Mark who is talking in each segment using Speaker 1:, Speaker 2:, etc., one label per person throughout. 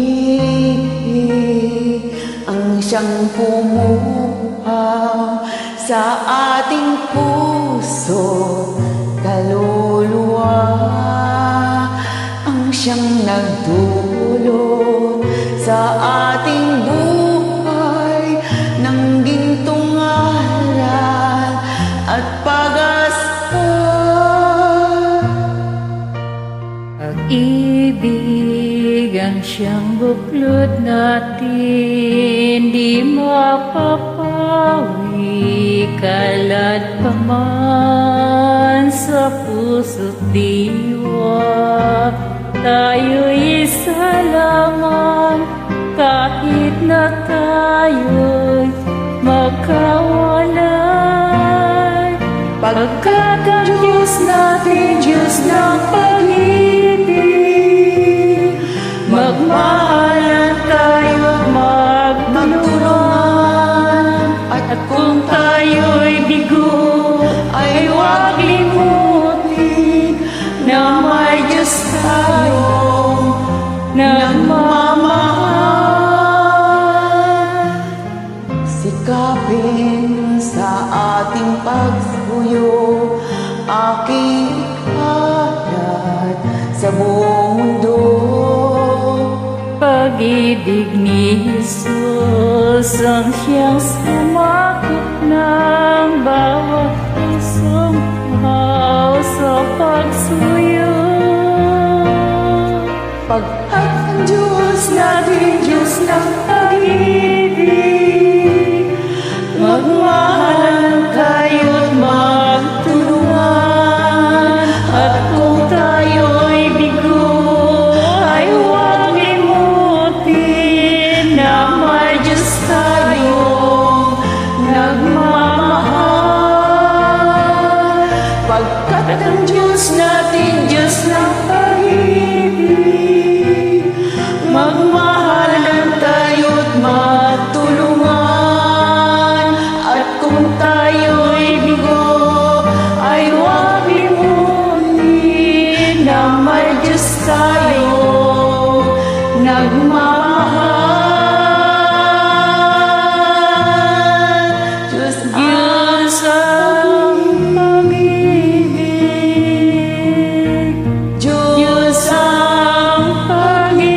Speaker 1: pag-ibig ang siyang pumuhaw sa ating puso, kaluluwa, ang siyang nagdulot sa ating buhay ng gintong aral at pag-asa.
Speaker 2: Pag-ibig ang siyang buklod natin, di mapapawi, kalad pa man sa puso't diwa. Tayo'y isa lamang kahit na tayo'y magkawalay, pagkat ang Diyos natin, Diyos ng pag-ibig, magmahalan tayo't magtulungan. At kung tayo'y bigo, ay huwag limutin na may Diyos tayong nagmamahal.
Speaker 1: Sikapin sa ating pagsuyo, aking ikalat sa buong mundo.
Speaker 2: Pag-ibig ni Jesus ang siyang sumakop ng bawat pusong buhaw sa pagsuyo.
Speaker 1: Pagkat ang Diyos natin, Diyos ng pag-ibig, magmahalan tayo't magtulungan.
Speaker 2: At kung tayo'y bigo, ay huwag limutin na may Diyos tayong
Speaker 1: nagmamahal. Pagkat ang Diyos natin, Diyos ng pag-ibig, magmahalan tayo't magtulungan. At kung tayo'y bigo, ay huwag limutin na may Diyos tayong nagmamahal. Diyos
Speaker 2: ang pag-ibig,
Speaker 1: Diyos
Speaker 2: ang pag-ibig,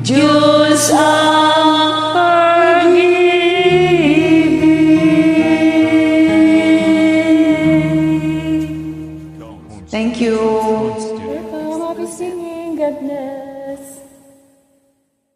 Speaker 1: Diyos
Speaker 2: ang pag-ibig.
Speaker 1: Thank you.
Speaker 2: I'll be singing God bless.